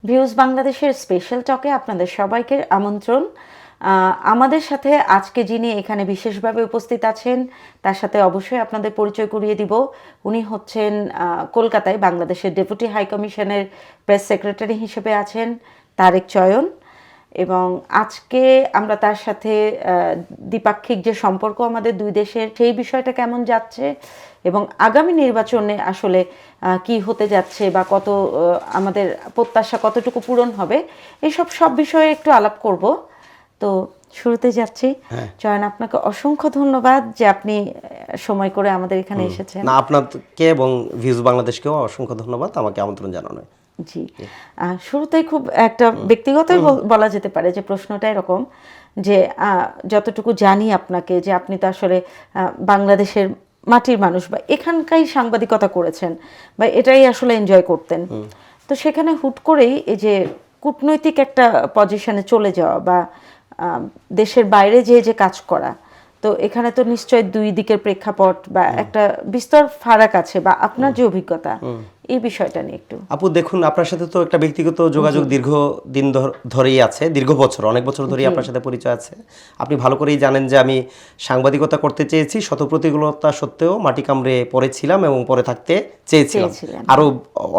Views বাংলাদেশের special টকে আপনাদের সবাইকে আমন্ত্রণ। আমাদের সাথে আজকে যিনি এখানে বিশেষভাবে উপস্থিত আছেন তার সাথে অবশ্যই আপনাদের পরিচয় করিয়ে দিব। উনি হচ্ছেন কলকাতায় বাংলাদেশের ডেপুটি হাই কমিশনের প্রেস সেক্রেটারি হিসেবে আছেন তারেক চয়ন, এবং আজকে আমরা তার সাথে দ্বিপাক্ষিক যে সম্পর্ক আমাদের দুই দেশের সেই বিষয়টা কেমন যাচ্ছে এবং আগামী নির্বাচনে আসলে কি হতে যাচ্ছে বা কত আমাদের প্রত্যাশা কতটুকু পূরণ হবে এইসব সব বিষয়ে একটু আলাপ করব। তো শুরুতে যাচ্ছি। চয়ন, আপনাকে অসংখ্য ধন্যবাদ যে আপনি সময় করে আমাদের এখানে এসেছেন। না, আপনাকে এবং ভিউজ বাংলাদেশকেও অসংখ্য ধন্যবাদ আমাকে আমন্ত্রণ জানানোর। জি, শুরুতেই খুব একটা ব্যক্তিগতই বলা যেতে পারে যে প্রশ্নটা এরকম যে যতটুকু জানি আপনাকে, যে আপনি তো আসলে বাংলাদেশের মাটির মানুষ বা এখানকারই সাংবাদিকতা করেছেন বা এটাই আসলে এনজয় করতেন। তো সেখানে হুট করেই এই যে কূটনৈতিক একটা পজিশনে চলে যাওয়া বা দেশের বাইরে যে কাজ করা, তো এখানে তো নিশ্চয় দুই দিকের প্রেক্ষাপট বা একটা বিস্তর ফারাক আছে, বা আপনার যে অভিজ্ঞতা এই বিষয়টা নিয়ে একটু। আপু দেখুন, আপনার সাথে তো একটা ব্যক্তিগত যোগাযোগ দীর্ঘদিন ধরেই আছে, দীর্ঘ বছর, অনেক বছর ধরেই আপনার সাথে পরিচয় আছে। আপনি ভালো করেই জানেন যে আমি সাংবাদিকতা করতে চেয়েছি, শত প্রতিকূলতা সত্ত্বেও মাটি কামড়ে পড়েছিলাম এবং পরে থাকতে চেয়েছিলাম আরও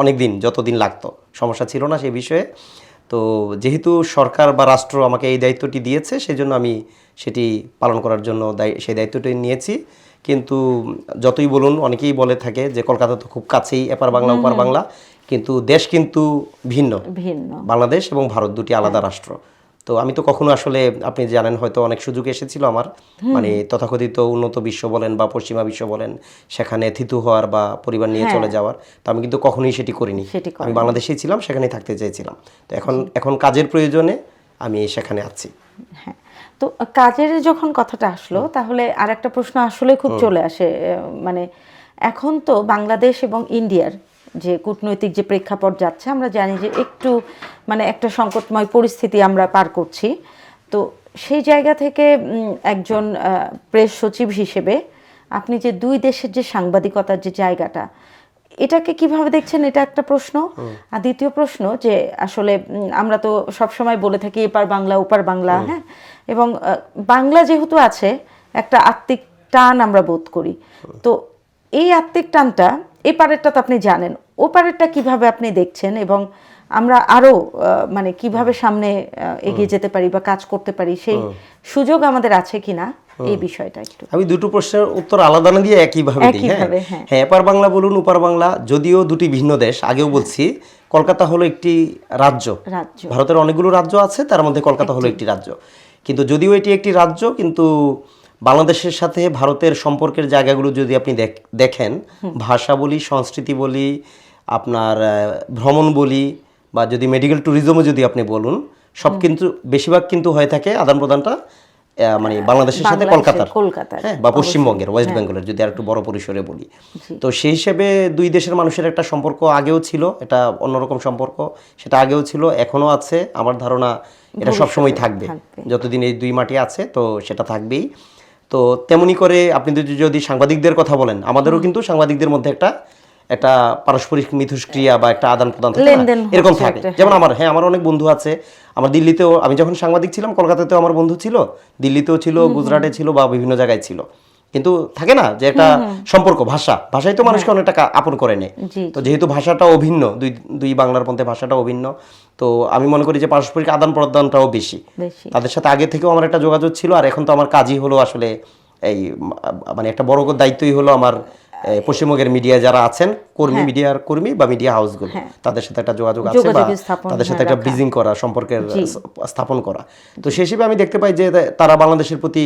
অনেক দিন, যতদিন লাগতো, সমস্যা ছিল না সেই বিষয়ে। তো যেহেতু সরকার বা রাষ্ট্র আমাকে এই দায়িত্বটি দিয়েছে, সেই জন্য আমি সেটি পালন করার জন্য সেই দায়িত্বটি নিয়েছি। কিন্তু যতই বলুন, অনেকেই বলে থাকে যে কলকাতা তো খুব কাছেই, এপার বাংলা ওপার বাংলা, কিন্তু দেশ কিন্তু ভিন্ন ভিন্ন। বাংলাদেশ এবং ভারত দুটি আলাদা রাষ্ট্র। তো আমি তো কখনো আসলে, আপনি জানেন হয়তো, অনেক সুযোগ এসেছিল আমার, মানে তথাকথিত উন্নত বিশ্ব বলেন বা পশ্চিমা বিশ্ব বলেন, সেখানে থিতু হওয়ার বা পরিবার নিয়ে চলে যাওয়ার। তো আমি কিন্তু কখনোই সেটি করিনি। আমি বাংলাদেশেই ছিলাম, সেখানেই থাকতে চেয়েছিলাম। তো এখন কাজের প্রয়োজনে আমি সেখানে আছি। হ্যাঁ, তো কাজের যখন কথাটা আসলো, তাহলে আর একটা প্রশ্ন আসলে খুব চলে আসে, মানে এখন তো বাংলাদেশ এবং ইন্ডিয়ার যে কূটনৈতিক যে প্রেক্ষাপট যাচ্ছে, আমরা জানি যে একটু মানে একটা সংকটময় পরিস্থিতি আমরা পার করছি। তো সেই জায়গা থেকে একজন প্রেস সচিব হিসেবে আপনি যে দুই দেশের যে সাংবাদিকতার যে জায়গাটা, এটাকে কিভাবে দেখছেন, এটা একটা প্রশ্ন। আর দ্বিতীয় প্রশ্ন যে আসলে আমরা তো সবসময় বলে থাকি এপার বাংলা ওপার বাংলা, হ্যাঁ, এবং বাংলা যেহেতু আছে একটা আত্মিক টান আমরা বোধ করি। তো এই আত্মিক টানটা, এপারেরটা তো আপনি জানেন, ওপারেরটা কিভাবে আপনি দেখছেন এবং আমরা আরো মানে কিভাবে সামনে এগিয়ে যেতে পারি বা কাজ করতে পারি, সেই সুযোগ আমাদের আছে কিনা, এই বিষয়টা একটু। আমি দুটো প্রশ্নের উত্তর আলাদা না দিয়ে একইভাবে দিই। হ্যাঁ, এপার বাংলা বলুন ওপার বাংলা, যদিও দুটি ভিন্ন দেশ, আগেও বলছি, কলকাতা হলো একটি রাজ্য। ভারতের অনেকগুলো রাজ্য আছে, তার মধ্যে কলকাতা হলো একটি রাজ্য। কিন্তু যদিও এটি একটি রাজ্য, কিন্তু বাংলাদেশের সাথে ভারতের সম্পর্কের জায়গাগুলো যদি আপনি দেখেন, ভাষা বলি, সংস্কৃতি বলি, আপনার ভ্রমণ বলি, বা যদি মেডিকেল ট্যুরিজমও যদি আপনি বলুন, সব কিন্তু বেশিরভাগ কিন্তু হয়ে থাকে আদান প্রদানটা মানে বাংলাদেশের সাথে কলকাতার, হ্যাঁ, বা পশ্চিমবঙ্গের, ওয়েস্ট বেঙ্গলের, যদি আর একটু বড় পরিসরে বলি। তো সেই হিসেবে দুই দেশের মানুষের একটা সম্পর্ক আগেও ছিল, এটা অন্যরকম সম্পর্ক, সেটা আগেও ছিল, এখনো আছে। আমার ধারণা এটা সবসময় থাকবে, যতদিন এই দুই মাটি আছে, তো সেটা থাকবেই। তো তেমনি করে আপনি যদি সাংবাদিকদের কথা বলেন, আমাদেরও কিন্তু সাংবাদিকদের মধ্যে একটা পারস্পরিক মিথস্ক্রিয়া বা একটা আদান প্রদান এরকম থাকে। যেমন আমার অনেক বন্ধু আছে, আমার দিল্লিতেও, আমি যখন সাংবাদিক ছিলাম কলকাতাতেও আমার বন্ধু ছিল, দিল্লিতেও ছিল, গুজরাটে ছিল, বা বিভিন্ন জায়গায় ছিল। কিন্তু থাকে না যে একটা সম্পর্ক, ভাষাই তো মানুষকে অনেকটা আপন করে নেয়। তো যেহেতু ভাষাটা অভিন্ন, দুই বাংলার মধ্যে ভাষাটা অভিন্ন, তো আমি মনে করি যে পারস্পরিক আদান প্রদানটাও বেশি। তাদের সাথে আগে থেকেও আমার একটা যোগাযোগ ছিল, আর এখন তো আমার কাজই হলো আসলে এই, মানে একটা বড় দায়িত্বই হলো আমার পশ্চিমবঙ্গের মিডিয়া যারা আছেন, মিডিয়ার কর্মী বা মিডিয়া হাউসগুলো, তাদের সাথে একটা যোগাযোগ আছে, বা তাদের সাথে একটা ব্রিজিং করা, সম্পর্কের স্থাপন করা। তো সেই হিসেবে আমি দেখতে পাই যে তারা বাংলাদেশের প্রতি,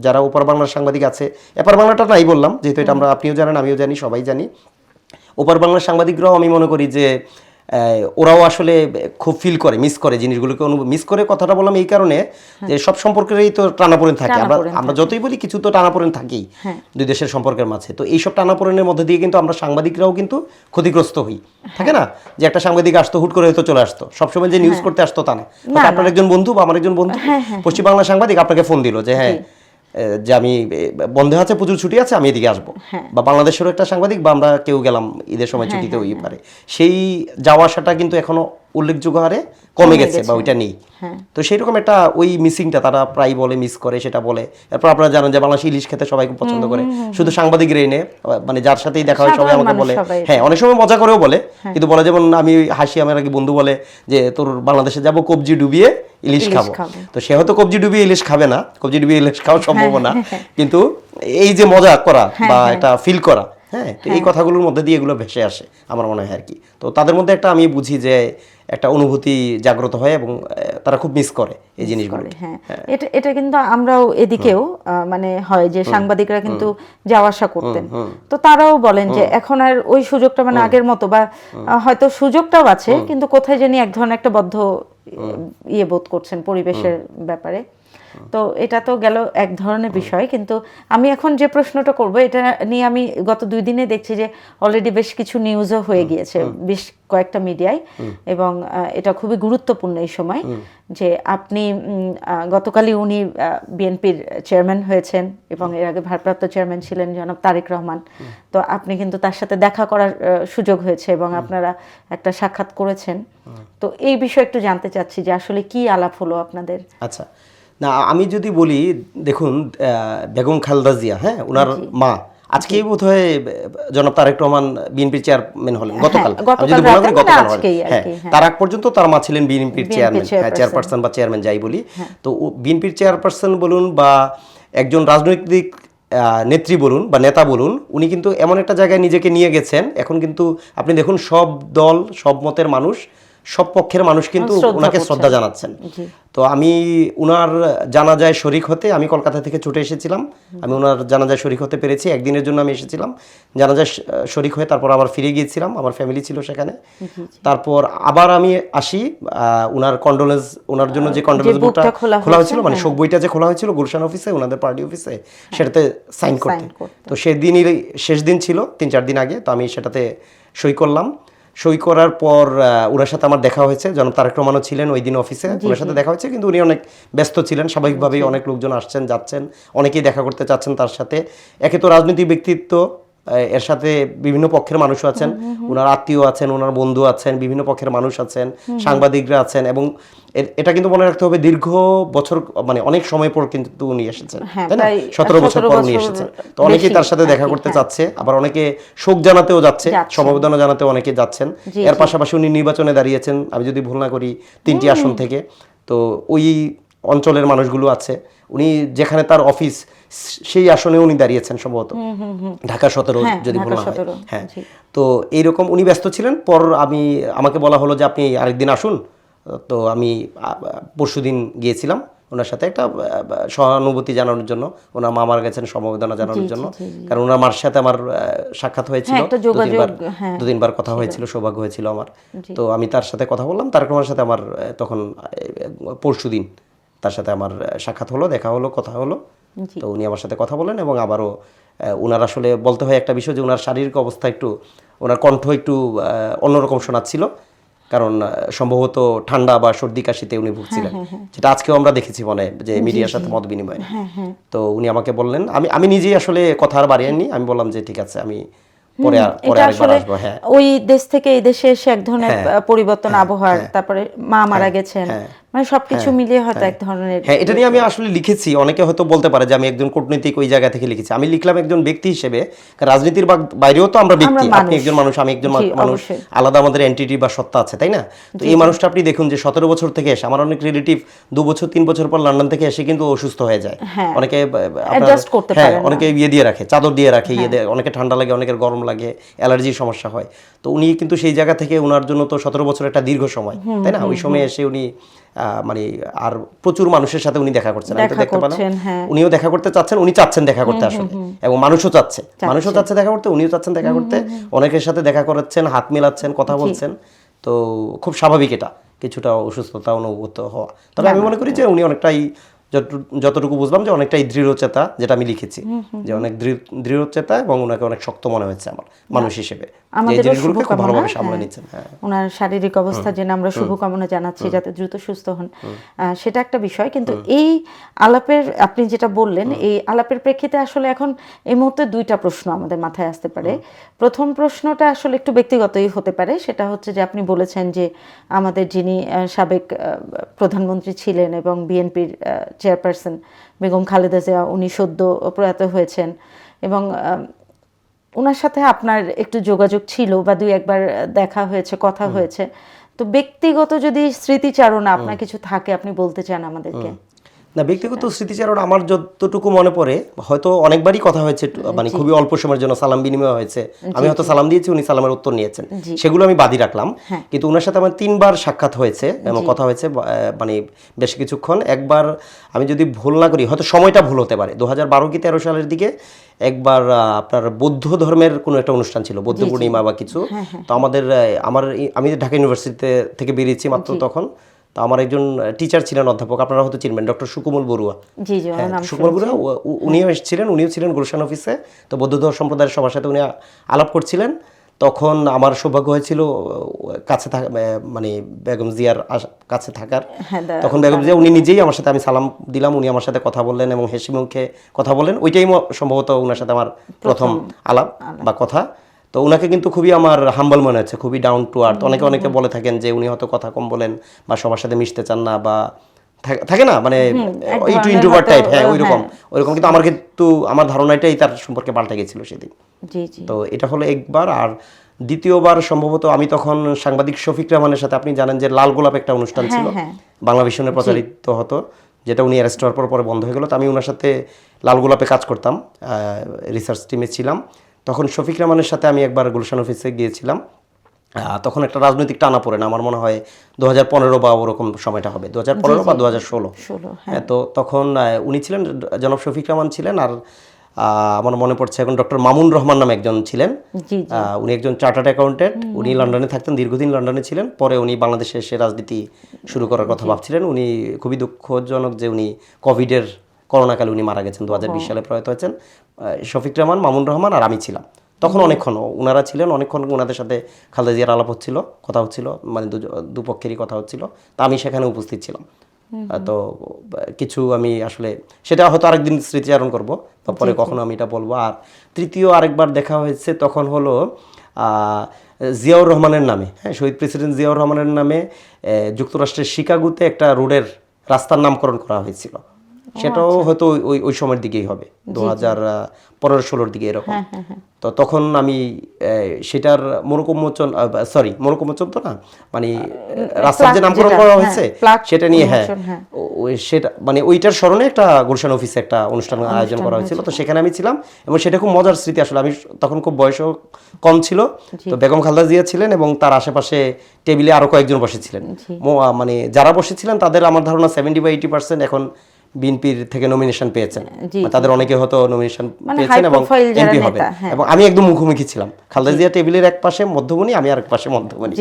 যারা ওপার বাংলার সাংবাদিক আছে, এপার বাংলাটা নাই বললাম, যেহেতু এটা আপনিও জানেন, আমিও জানি, সবাই জানি, ওপার বাংলার সাংবাদিকরাও আমি মনে করি যে ওরাও আসলে খুব ফিল করে, মিস করে জিনিসগুলোকে, মিস করে। কথাটা বললাম এই কারণে যে সব সম্পর্কেরই তো টানাপোড়েন থাকে, আমরা যতই বলি কিছু তো টানাপোড়েন থাকেই দুই দেশের সম্পর্কের মাঝে। তো এইসব টানাপোড়েনের মধ্যে দিয়ে কিন্তু আমরা সাংবাদিকরাও কিন্তু ক্ষতিগ্রস্ত হই। থাকে না যে একটা সাংবাদিক আসতো, হুট করে হয়তো চলে আসতো, সবসময় যে নিউজ করতে আসতো তা না। আপনার একজন বন্ধু বা আমার একজন বন্ধু পশ্চিম বাংলার সাংবাদিক আপনাকে ফোন দিল যে হ্যাঁ, যে আমি বন্ধে আছে, প্রচুর ছুটি আছে, আমি এদিকে আসবো, বা বাংলাদেশেরও একটা সাংবাদিক, বা আমরা কেউ গেলাম ঈদের সময় ছুটিতে হয়ে পারে, সেই যাওয়া আসাটা কিন্তু এখনো উল্লেখযোগ্য হারে কমে গেছে বা ওইটা নেই। তো সেই রকম একটা ওই মিসিংটা তারা প্রায় বলে, মিস করে, সেটা বলে। এরপর আপনারা জানেন যে বাংলাদেশে ইলিশ খেতে সবাই খুব পছন্দ করে, শুধু সাংবাদিকরাই নেই, মানে যার সাথেই দেখা হয় সবাই আমাকে বলে, হ্যাঁ অনেক সময় মজা করেও বলে, কিন্তু বলে যেমন আমি হাসি, আমার আগে বন্ধু বলে যে তোর বাংলাদেশে যাব কবজি ডুবিয়ে ইলিশ খাবো। তো সে হয়তো কবজি ডুবিয়ে ইলিশ খাবে না, কবজি ডুবিয়ে ইলিশ খাওয়া সম্ভব না, কিন্তু এই যে মজা করা বা একটা ফিল করা, হ্যাঁ, তো এই কথাগুলোর মধ্যে দিয়ে এগুলো ভেসে আসে আমার মনে হয় আর কি। তো তাদের মধ্যে একটা আমি বুঝি যে একটা অনুভূতি জাগ্রত হয় এবং তারা খুব মিস করে এই জিনিসগুলো। হ্যাঁ, এটা কিন্তু আমরাও এদিকেও মানে হয় যে সাংবাদিকরা কিন্তু যাওয়া আসা করতেন, তো তারাও বলেন যে এখন আর ওই সুযোগটা মানে আগের মতো, বা হয়তো সুযোগটাও আছে কিন্তু কোথায় জানি এক ধরনের একটা বদ্ধ ইয়ে বোধ করছেন পরিবেশের ব্যাপারে। তো এটা তো গেল এক ধরনের বিষয়, কিন্তু আমি এখন যে প্রশ্নটা করব এটা নিয়ে আমি গত 2 দিনে দেখছি যে অলরেডি বেশ কিছু নিউজও হয়ে গিয়েছে বেশ কয়েকটা মিডিয়ায়, এবং এটা খুবই গুরুত্বপূর্ণ এই সময় যে আপনি গতকালই উনি বিএনপির চেয়ারম্যান হয়েছেন এবং এর আগে ভারপ্রাপ্ত চেয়ারম্যান ছিলেন জনাব তারেক রহমান। তো আপনি কিন্তু তার সাথে দেখা করার সুযোগ হয়েছে এবং আপনারা একটা সাক্ষাৎ করেছেন। তো এই বিষয়ে একটু জানতে চাচ্ছি যে আসলে কি আলাপ হলো আপনাদের। আচ্ছা, না আমি যদি বলি, দেখুন বেগম খালেদা জিয়া, হ্যাঁ, ওনার মা আজকেই বোধহয় জনাব তারেক রহমান বিএনপির চেয়ারম্যান হলেন, গতকাল আমি যদি মনে করি গতকাল হলেন, হ্যাঁ, তার আগ পর্যন্ত তার মা ছিলেন বিএনপির চেয়ারম্যান, হ্যাঁ, চেয়ারপারসন বা চেয়ারম্যান যাই বলি। তো বিএনপির চেয়ারপারসন বলুন বা একজন রাজনৈতিক নেত্রী বলুন বা নেতা বলুন, উনি কিন্তু এমন একটা জায়গায় নিজেকে নিয়ে গেছেন, এখন কিন্তু আপনি দেখুন সব দল, সব মতের মানুষ, সব পক্ষের মানুষ কিন্তু ওনাকে শ্রদ্ধা জানাচ্ছেন। তো আমি উনার জানাজায় শরীক হতে, আমি কলকাতা থেকে ছুটে এসেছিলাম, আমি ওনার জানাজায় শরীক হতে পেরেছি, একদিনের জন্য আমি এসেছিলাম, জানাজায় শরীক হয়ে তারপর আবার ফিরে গিয়েছিলাম, আমার ফ্যামিলি ছিল সেখানে। তারপর আবার আমি আসি, উনার কন্ডোলেন্স, ওনার জন্য যে কন্ডোলেন্স বইটা খোলা হয়েছিল, মানে শোক বইটা যে খোলা হয়েছিল গুলশান অফিসে, ওনাদের পার্টি অফিসে, সেটাতে সাইন করতে। তো সেদিনই শেষ দিন ছিল 3-4 দিন আগে, তো আমি সেটাতে সই করলাম। সই করার পর ওনার সাথে আমার দেখা হয়েছে, জনাব তারেক রহমানও ছিলেন ওই দিন অফিসে, ওনার সাথে দেখা হয়েছে, কিন্তু উনি অনেক ব্যস্ত ছিলেন, স্বাভাবিকভাবেই অনেক লোকজন আসছেন যাচ্ছেন, অনেকেই দেখা করতে চাচ্ছেন তার সাথে। একে তো রাজনৈতিক ব্যক্তিত্ব, এর সাথে বিভিন্ন পক্ষের মানুষও আছেন, ওনার আত্মীয় আছেন, ওনার বন্ধু আছেন, বিভিন্ন পক্ষের মানুষ আছেন, সাংবাদিকরা আছেন, এবং এটা কিন্তু মনে রাখতে হবে দীর্ঘ বছর, মানে অনেক সময় পর কিন্তু উনি এসেছেন, তাই না, 17 বছর পর উনি এসেছেন। তো অনেকেই তার সাথে দেখা করতে চাচ্ছে, আবার অনেকে শোক জানাতেও যাচ্ছে, সমবেদনা জানাতেও অনেকে যাচ্ছেন। এর পাশাপাশি উনি নির্বাচনে দাঁড়িয়েছেন, আমি যদি ভুল না করি 3টি আসন থেকে। তো ওই অঞ্চলের মানুষগুলো আছে, উনি যেখানে তার অফিস সেই আসনে উনি দাঁড়িয়েছেন সম্ভবত, ঢাকা 17 যদি ভুল না হয়, হ্যাঁ। তো এইরকম উনি ব্যস্ত ছিলেন। পর আমাকে বলা হলো যে আপনি আরেকদিন আসুন। তো আমি পরশুদিন গিয়েছিলাম ওনার সাথে একটা সহানুভূতি জানানোর জন্য, ওনার মা মারা গেছেন, সমবেদনা জানানোর জন্য, কারণ ওনার মার সাথে আমার সাক্ষাৎ হয়েছিল, 2-3বার কথা হয়েছিল, সৌভাগ্য হয়েছিল আমার। তো আমি তার সাথে কথা বললাম, তারেক রহমানের সাথে আমার তখন পরশুদিন তার সাথে আমার সাক্ষাৎ হলো, দেখা হলো, কথা হলো। তো উনি আমার সাথে কথা বলেন, এবং আবারও ওনার আসলে বলতে হয় একটা বিষয় যে ওনার শারীরিক অবস্থা একটু, ওনার কণ্ঠ একটু অন্যরকম শোনাচ্ছিল, কারণ সম্ভবত ঠান্ডা বা সর্দি কাশিতে উনি ভুগছিলেন, যেটা আজকেও আমরা দেখেছি মনে যে মিডিয়ার সাথে মত বিনিময়ে। তো উনি আমাকে বললেন, আমি নিজেই আসলে কথা আর বাড়িয়েনি, আমি বললাম যে ঠিক আছে, আমি পরে আরেকবার আসবো। হ্যাঁ, ওই দেশ থেকে এই দেশে এসে এক ধরনের পরিবর্তন আবহাওয়ার, তারপরে মা মারা গেছেন, মানে সবকিছু মিলিয়ে হয়তো এক ধরনের, হ্যাঁ, এটা নিয়ে আমি আসলে লিখেছি। অনেকে হয়তো বলতে পারে যে আমি একজন কূটনীতিক ওই জায়গা থেকে লিখেছি, আমি লিখলাম একজন ব্যক্তি হিসেবে, রাজনীতির বাইরেও তো আমরা ব্যক্তি, আপনি একজন মানুষ, আমি একজন মানুষ, আলাদা আমাদের এন্টিটি বা সত্তা আছে, তাই না? তো এই মানুষটা আপনি দেখুন যে 17 বছর থেকে এসে, আমার অনেক রিলেটিভ 2 বছর 3 বছর পর লন্ডন থেকে এসে কিন্তু অসুস্থ হয়ে যায়, অনেকে অনেকে ইয়ে দিয়ে রাখে, চাদর দিয়ে রাখে, অনেকে ঠান্ডা লাগে, অনেকের গরম লাগে, অ্যালার্জির সমস্যা হয়। তো উনি কিন্তু সেই জায়গা থেকে, ওনার জন্য তো 17 বছর একটা দীর্ঘ সময়, তাই না? ওই সময় এসে উনি মানে আর প্রচুর মানুষের সাথে উনি দেখা করছেন, আমি তো দেখতে পেলাম, উনিও দেখা করতে চাচ্ছেন, উনি চাচ্ছেন দেখা করতে আসলে, এবং মানুষও চাচ্ছে দেখা করতে, উনিও চাচ্ছেন দেখা করতে, অনেকের সাথে দেখা করাচ্ছেন, হাত মেলাচ্ছেন, কথা বলছেন। তো খুব স্বাভাবিক এটা, কিছুটা অসুস্থতা অনুভূত হওয়া। তবে আমি মনে করি যে উনি অনেকটাই যতটুকু বুঝলাম যে অনেকটাই দৃঢ়চেতা, যেটা আমি লিখেছি যে অনেক দৃঢ়চেতা এবং ওনাকে অনেক শক্ত মনে হয়েছে আমার মানুষ হিসেবে, যে এই জিনিসগুলোকে খুব ভালোভাবে সামলে নিচ্ছেন। হ্যাঁ, ওনার শারীরিক অবস্থা জেনে আমরা শুভকামনা জানাচ্ছি যাতে দ্রুত সুস্থ হন, সেটা একটা বিষয়। কিন্তু এই আলাপের আপনি যেটা বললেন, এই আলাপের প্রেক্ষিতে আসলে এখন এই মুহূর্তে দুইটা প্রশ্ন আমাদের মাথায় আসতে পারে। প্রথম প্রশ্নটা আসলে একটু ব্যক্তিগতই হতে পারে, সেটা হচ্ছে যে আপনি বলেছেন যে আমাদের যিনি সাবেক প্রধানমন্ত্রী ছিলেন এবং বিএনপির চেয়ারপারসন বেগম খালেদা জিয়া, উনি সদ্য প্রয়াত হয়েছেন এবং ওনার সাথে আপনার একটু যোগাযোগ ছিল বা দুই একবার দেখা হয়েছে, কথা হয়েছে। তো ব্যক্তিগত যদি স্মৃতিচারণা আপনার কিছু থাকে আপনি বলতে চান আমাদেরকে। না, ব্যক্তিগত স্মৃতিচারণ আমার যতটুকু মনে পড়ে, হয়তো অনেকবারই কথা হয়েছে, মানে খুবই অল্প সময়ের জন্য সালাম বিনিময় হয়েছে, আমি হয়তো সালাম দিয়েছি, উনি সালামের উত্তর নিয়েছেন, সেগুলো আমি বাদই রাখলাম। কিন্তু ওনার সাথে আমার 3 বার সাক্ষাৎ হয়েছে এবং কথা হয়েছে, মানে বেশ কিছুক্ষণ। একবার আমি যদি ভুল না করি, হয়তো সময়টা ভুল হতে পারে, 2012 কি 13 সালের দিকে একবার আপনার বৌদ্ধ ধর্মের কোনো একটা অনুষ্ঠান ছিল, বৌদ্ধ পূর্ণিমা বা কিছু। তো আমি ঢাকা ইউনিভার্সিটিতে থেকে বেরিয়েছি মাত্র তখন। তো আমার একজন টিচার ছিলেন, অধ্যাপক, আপনারা হয়তো চিনবেন, ডক্টর সুকুমল বড়ুয়া। সুকুমল বড়ুয়া উনিও এসেছিলেন, উনিও ছিলেন গুলশান অফিসে। তো বৌদ্ধ সম্প্রদায়ের সবার সাথে উনি আলাপ করছিলেন। তখন আমার সৌভাগ্য হয়েছিল কাছে থাকা, মানে বেগম জিয়ার কাছে থাকার। তখন বেগম জিয়া উনি নিজেই আমার সাথে, আমি সালাম দিলাম, উনি আমার সাথে কথা বললেন এবং হেসে মুখে কথা বললেন। ওইটাই সম্ভবত ওনার সাথে আমার প্রথম আলাপ বা কথা। তো ওনাকে কিন্তু খুবই আমার হাম্বল মনে হচ্ছে, খুবই ডাউন টু আর্থ। অনেকে বলে থাকেন যে উনি হয়তো কথা কম বলেন বা সবার সাথে মিশতে চান না, বা থাকে না, মানে ইন্ট্রোভার্ট টাইপ। হ্যাঁ, ওইরকম। কিন্তু আমার ধারণাটাই তার সম্পর্কে পাল্টে গেছিল সেদিন। তো এটা হলো একবার। আর দ্বিতীয়বার সম্ভবত আমি তখন সাংবাদিক শফিক রহমানের সাথে, আপনি জানেন যে লাল গোলাপ একটা অনুষ্ঠান ছিল, বাংলা ভিশনে প্রচারিত হতো, যেটা উনি অ্যারেস্ট হওয়ার পরে বন্ধ হয়ে গেল। তো আমি ওনার সাথে লাল গোলাপে কাজ করতাম, রিসার্চ টিমে ছিলাম। তখন শফিক রহমানের সাথে আমি একবার গুলশান অফিসে গিয়েছিলাম। তখন একটা রাজনৈতিক টানা পড়ে না, আমার মনে হয় 2015 বা ওরকম সময়টা হবে, 2015 বা 2016। তো তখন উনি ছিলেন, জনাব শফিক রহমান ছিলেন, আর আমার মনে পড়ছে এখন ডক্টর মামুন রহমান নামে একজন ছিলেন। উনি একজন চার্টার্ড অ্যাকাউন্টেন্ট, উনি লন্ডনে থাকতেন, দীর্ঘদিন লন্ডনে ছিলেন। পরে উনি বাংলাদেশে এসে রাজনীতি শুরু করার কথা ভাবছিলেন। উনি খুবই দুঃখজনক যে উনি করোনাকালে উনি মারা গেছেন, 2020 সালে প্রয়াত হয়েছেন। শফিক রহমান, মামুন রহমান আর আমি ছিলাম তখন। অনেকক্ষণ ওনারা ছিলেন, অনেকক্ষণ ওনাদের সাথে খালেদা জিয়ার আলাপ হচ্ছিল, কথা হচ্ছিল, মানে দুপক্ষেরই কথা হচ্ছিল। তা আমি সেখানে উপস্থিত ছিলাম। তো কিছু আমি আসলে সেটা হয়তো আরেকদিন স্মৃতিচারণ করবো, পরে কখনো আমি এটা বলবো। আর তৃতীয় আরেকবার দেখা হয়েছে, তখন হলো জিয়াউর রহমানের নামে, হ্যাঁ, শহীদ প্রেসিডেন্ট জিয়াউর রহমানের নামে যুক্তরাষ্ট্রের শিকাগোতে একটা রোডের রাস্তার নামকরণ করা হয়েছিল। সেটাও হয়তো ওই সময়ের দিকেই হবে, 2015-16 দিকে এরকম। তো তখন আমি সেটার মনোকমোচন তো না, মানে রাস্তার যে নামকরণ করা হয়েছে সেটা নিয়ে, হ্যাঁ, সেটা মানে ওইটার স্মরণে একটা গুলশান অফিসে একটা অনুষ্ঠান আয়োজন করা হয়েছিল। তো সেখানে আমি ছিলাম এবং সেটা খুব মজার স্মৃতি আসলে। আমি তখন খুব বয়সও কম ছিল। তো বেগম খালেদা জিয়া ছিলেন এবং তার আশেপাশে টেবিলে আরো কয়েকজন বসেছিলেন। মানে যারা বসেছিলেন তাদের আমার ধারণা 70 বা 80% এখন বিএনপির থেকে নমিনেশন পেয়েছেন, তাদের অনেকে হয়তো নমিনেশন পেয়েছেন এবং এমপি হবে। এবং আমি একদম মুখোমুখি ছিলাম, খালেদা জিয়া টেবিলের এক পাশে মধ্যমণি, আমি আরেক পাশে মধ্যমণি,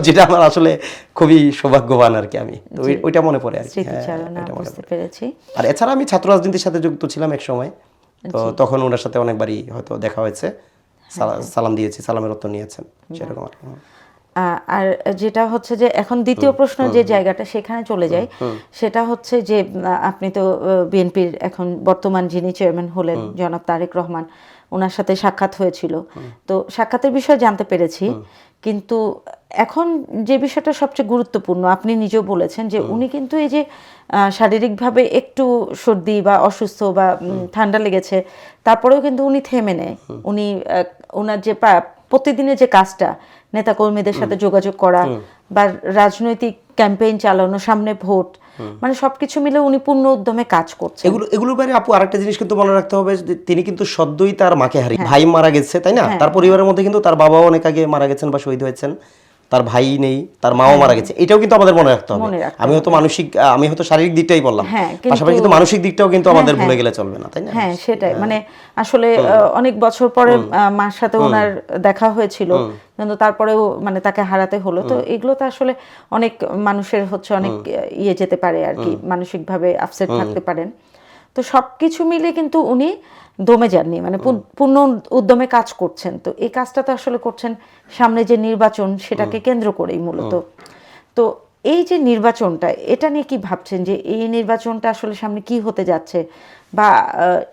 যেটা আমার আসলে খুবই সৌভাগ্যবান আর কি। আমি তো ওইটা মনে পড়ে আর কি। আর এছাড়া আমি ছাত্র রাজনীতির সাথে যুক্ত ছিলাম এক সময়। তো তখন ওনার সাথে অনেকবারই হয়তো দেখা হয়েছে, সালাম দিয়েছি, সালামের উত্তর নিয়েছেন, সেরকম আর কি। আর যেটা হচ্ছে যে এখন দ্বিতীয় প্রশ্ন যে জায়গাটা সেখানে চলে যায়, সেটা হচ্ছে যে আপনি তো বিএনপির এখন বর্তমান যিনি চেয়ারম্যান হলেন জনাব তারেক রহমান, ওনার সাথে সাক্ষাৎ হয়েছিল। তো সাক্ষাতের বিষয়ে জানতে পেরেছি, কিন্তু এখন যে বিষয়টা সবচেয়ে গুরুত্বপূর্ণ, আপনি নিজেও বলেছেন যে উনি কিন্তু এই যে শারীরিকভাবে একটু সর্দি বা অসুস্থ বা ঠান্ডা লেগেছে, তারপরেও কিন্তু উনি থেমে নেয়। উনি ওনার যে প্রতিদিনের যে কাজটা, নেতাকর্মীদের সাথে যোগাযোগ করা বা রাজনৈতিক ক্যাম্পেইন চালানো, সামনে ভোট, মানে সবকিছু মিলে উনি পূর্ণ উদ্যমে কাজ করছেন। এগুলোর বাইরে আপু আরেকটা জিনিস কিন্তু মনে রাখতে হবে, তিনি কিন্তু সদ্যই তার মাকে হারিয়ে, ভাই মারা গেছে, তাই না? তার পরিবারের মধ্যে কিন্তু তার বাবাও অনেক আগে মারা গেছেন বা শহীদ হয়েছেন। তার ভাই নেই, তার মাও মারা গেছে, এটাও কিন্তু আমাদের মনে রাখতে হবে। আমি হয়তো শারীরিক দিকটাই বললাম, পাশাপাশি কিন্তু মানসিক দিকটাও কিন্তু আমাদের ভুলে গেলে চলবে না, তাই না? হ্যাঁ, সেটাই। মানে আসলে অনেক বছর পরে মার সাথে ওনার দেখা হয়েছিল, কিন্তু তারপরেও মানে তাকে হারাতে হলো। তো এগুলো তো আসলে অনেক মানুষের হচ্ছে অনেক ইয়ে যেতে পারে আর কি, মানসিকভাবে আপসেট থাকতে পারেন। তো সবকিছু মিলে কিন্তু উনি দমে যাননি, মানে পূর্ণ উদ্যমে কাজ করছেন। তো এই কাজটা তো আসলে করছেন সামনে যে নির্বাচন, সেটাকে কেন্দ্র করেই মূলত। তো এই যে নির্বাচনটা, এটা নিয়ে কি ভাবছেন যে এই নির্বাচনটা আসলে সামনে কি হতে যাচ্ছে, বা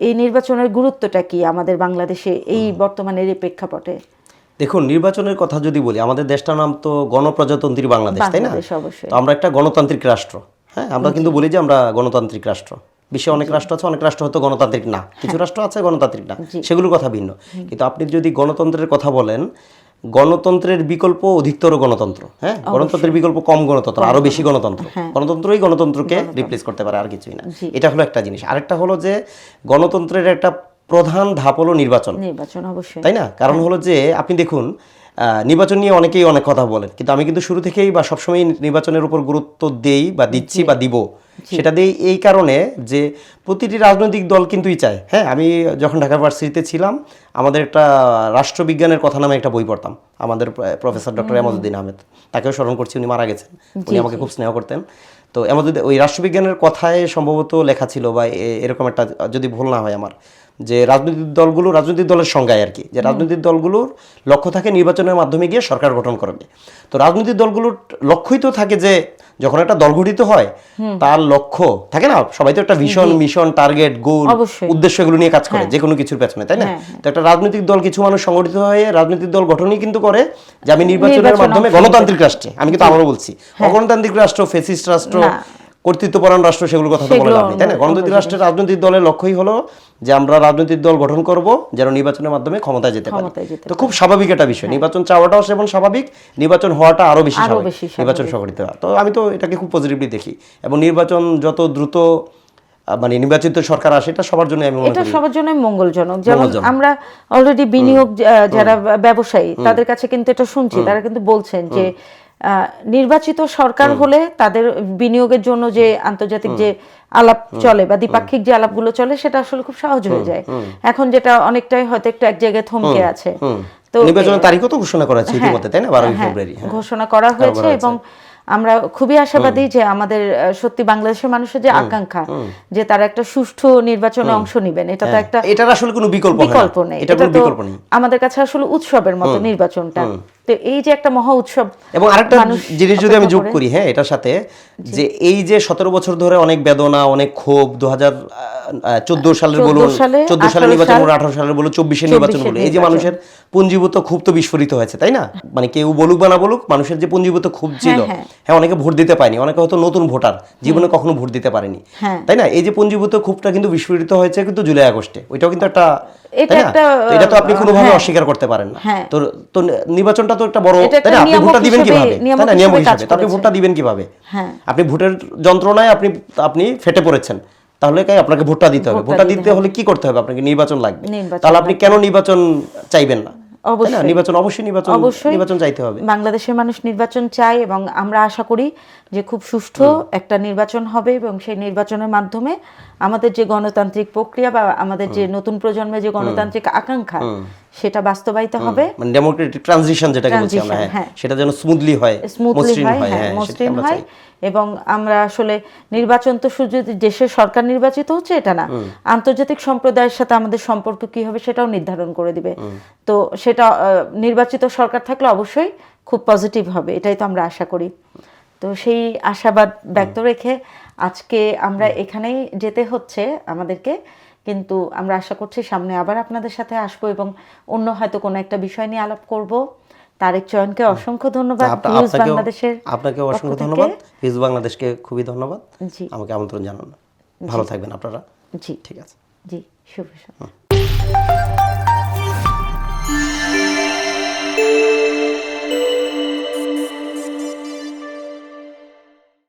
এই নির্বাচনের গুরুত্বটা কি আমাদের বাংলাদেশে এই বর্তমানের এই প্রেক্ষাপটে? দেখুন, নির্বাচনের কথা যদি বলি, আমাদের দেশটার নাম তো গণপ্রজাতন্ত্রী বাংলাদেশ, তাই না? অবশ্যই। তো আমরা একটা গণতান্ত্রিক রাষ্ট্র। হ্যাঁ, আমরা কিন্তু বলি যে আমরা গণতান্ত্রিক রাষ্ট্র। বিশ্বে অনেক রাষ্ট্র আছে, অনেক রাষ্ট্র হয়তো গণতান্ত্রিক না, কিছু রাষ্ট্র আছে গণতান্ত্রিক না, সেগুলোর কথা ভিন্ন। কিন্তু আপনি যদি গণতন্ত্রের কথা বলেন, গণতন্ত্রের বিকল্প অধিকতর গণতন্ত্র। হ্যাঁ, গণতন্ত্রের বিকল্প কম গণতন্ত্র, আরো বেশি গণতন্ত্র। গণতন্ত্রই গণতন্ত্রকে রিপ্লেস করতে পারে, আর কিছুই না। এটা হলো একটা জিনিস। আরেকটা হলো যে গণতন্ত্রের একটা প্রধান ধাপ হলো নির্বাচন, অবশ্যই, তাই না? কারণ হলো যে আপনি দেখুন, নির্বাচন নিয়ে অনেকেই অনেক কথা বলেন, কিন্তু আমি কিন্তু শুরু থেকেই বা সবসময় নির্বাচনের উপর গুরুত্ব দেই বা দিচ্ছি বা দিব। সেটা দিই এই কারণে যে প্রতিটি রাজনৈতিক দল কিন্তুই চায়। হ্যাঁ, আমি যখন ঢাকা ভার্সিটিতে ছিলাম, আমাদের একটা রাষ্ট্রবিজ্ঞানের কথা নামে একটা বই পড়তাম, আমাদের প্রফেসর ডক্টর এমাজউদ্দিন আহমেদ, তাকেও স্মরণ করছি, উনি মারা গেছেন, উনি আমাকে খুব স্নেহ করতেন। তো এমাজউদ্দিন, ওই রাষ্ট্রবিজ্ঞানের কথায় সম্ভবত লেখা ছিল, বা এরকম একটা, যদি ভুল না হয় আমার, যে রাজনৈতিক দলের সংজ্ঞায় আর কি, যে রাজনৈতিক দলগুলোর লক্ষ্য থাকে নির্বাচনের মাধ্যমে গিয়ে সরকার গঠন করবে। তো রাজনৈতিক দলগুলোর লক্ষ্যই তো থাকে যে যখন একটা দল গঠিত হয়, তার লক্ষ্য থাকে না, সবাই তো একটা ভিশন, মিশন, টার্গেট, গোল, উদ্দেশ্য, এগুলো নিয়ে কাজ করে যে কোনো কিছুর পেছনে, তাই না? তো একটা রাজনৈতিক দল, কিছু মানুষ সংগঠিত হয়ে রাজনৈতিক দল গঠনই কিন্তু করে যে আমি নির্বাচনের মাধ্যমে গণতান্ত্রিক রাষ্ট্রে, আমি কিন্তু আবারও বলছি, অগণতান্ত্রিক রাষ্ট্র, ফ্যাসিস্ট রাষ্ট্র, কর্তৃত্বপরায়ণ রাষ্ট্র, সেগুলোর কথা তো বলে লাভ নেই, তাই না? গণতান্ত্রিক রাষ্ট্রের রাজনৈতিক দলের লক্ষ্যই হলো যে আমরা রাজনৈতিক দল গঠন করব যেন নির্বাচনের মাধ্যমে ক্ষমতায় যেতে পারে। তো খুব স্বাভাবিক একটা বিষয়, নির্বাচন চাওয়াটাও যেমন স্বাভাবিক, নির্বাচন হওয়াটা আরো বেশি স্বাভাবিক, নির্বাচন সংগঠিত হওয়া। তো আমি তো এটাকে খুব পজিটিভলি দেখি, এবং নির্বাচন যত দ্রুত মানে নির্বাচিত সরকার আসে, এটা সবার জন্য, আমি মনে করি এটা সবার জন্য মঙ্গলজনক। যেমন আমরা অলরেডি বিনিয়োগ যারা ব্যবসায়ী, তাদের কাছে কিন্তু এটা শুনছি, তারা কিন্তু বলছেন যে নির্বাচিত সরকার হলে তাদের বিনিয়োগের জন্য যে আন্তর্জাতিক যে আলাপ চলে বা দ্বিপাক্ষিক যে আলাপগুলো চলে, সেটা আসলে খুব সহজ হয়ে যায়। এখন যেটা অনেকটাই হয়তো একটু এক জায়গায় থমকে আছে। তো নির্বাচনের তারিখও তো ঘোষণা করা হয়েছে ইতিমধ্যে, তাই না? 12 ফেব্রুয়ারি ঘোষণা করা হয়েছে, এবং আমরা খুবই আশাবাদী যে আমাদের সত্যি বাংলাদেশের মানুষের যে আকাঙ্ক্ষা যে তারা একটা সুষ্ঠু নির্বাচনে অংশ নেবেন, এটা তো একটা, এটার আসলে কোনো বিকল্প নেই। এটা তো আমাদের কাছে আসলে উৎসবের মতো নির্বাচনটা। তো এই যে একটা মহা উৎসব। এবং আরেকটা জিনিস যদি আমি যোগ করি, হ্যাঁ, এটার সাথে, যে এই যে 17 বছর ধরে অনেক বেদনা, অনেক ক্ষোভ, 2014 সালের বলুন, 14 সালের নির্বাচন বলুন, 18 সালের বলুন, 24 নির্বাচন বলুন, এই যে মানুষের পুঞ্জীভূত ক্ষোভ তো বিস্ফোরিত হয়েছে, তাই না? মানে কেউ বলুক বা না বলুক, মানুষের যে পুঞ্জীভূত ক্ষোভ ছিল, হ্যাঁ, অনেকে ভোট দিতে পারেনি, অনেকে হয়তো নতুন ভোটার, জীবনে কখনো ভোট দিতে পারেনি, তাই না? এই যে পুঞ্জীভূত ক্ষোভটা কিন্তু বিস্ফোরিত হয়েছে কিন্তু জুলাই আগস্টে, ওইটাও কিন্তু একটা, এটা তো আপনি কোনোভাবে অস্বীকার করতে পারেন না। তো নির্বাচনটা তো একটা বড়, তাই না? আপনি ভোটটা দিবেন কিভাবে, তাই না? নিয়ম হিসেবে আপনি ভোটটা দিবেন কিভাবে? আপনি ভোটের যন্ত্রণায় আপনি ফেটে পড়েছেন, তাহলে আপনাকে ভোটটা দিতে হবে। ভোটটা দিতে হলে কি করতে হবে? আপনাকে নির্বাচন লাগবে। তাহলে আপনি কেন নির্বাচন চাইবেন না? নির্বাচন চাইতে হবে। বাংলাদেশের মানুষ নির্বাচন চায়, এবং আমরা আশা করি যে খুব সুষ্ঠু একটা নির্বাচন হবে, এবং সেই নির্বাচনের মাধ্যমে আমাদের যে গণতান্ত্রিক প্রক্রিয়া বা আমাদের যে নতুন প্রজন্মের যে গণতান্ত্রিক আকাঙ্ক্ষা, সেটা বাস্তবায়িত হবে। মানে ডেমোক্রেটিক ট্রানজিশন যেটাকে বলছি আমরা, হ্যাঁ, সেটা যেন স্মুথলি হয়, মসৃণ হয়। এবং আমরা আসলে নির্বাচন তো শুধু দেশের সরকার নির্বাচিত হচ্ছে এটা না, আন্তর্জাতিক সম্প্রদায়ের সাথে আমাদের সম্পর্ক কি হবে সেটাও নির্ধারণ করে দিবে। তো সেটা নির্বাচিত সরকার থাকলে অবশ্যই খুব পজিটিভ হবে, এটাই তো আমরা আশা করি। তো সেই আশাবাদ ব্যক্ত রেখে আজকে আমরা এখানেই যেতে হচ্ছে আমাদেরকে, কিন্তু আমরা আশা করছি সামনে আবার আপনাদের সাথে আসবো, এবং অন্য হয়তো কোনো একটা বিষয় নিয়ে আলাপ করব। তারেক চয়নকে অসংখ্য ধন্যবাদ, ভিউজ বাংলাদেশের, আপনাকে অসংখ্য ধন্যবাদ, ভিউজ বাংলাদেশকে খুবই ধন্যবাদ আমাকে আমন্ত্রণ জানানো। ভালো থাকবেন আপনারা। জি, ঠিক আছে। জি, শুভ সন্ধ্যা।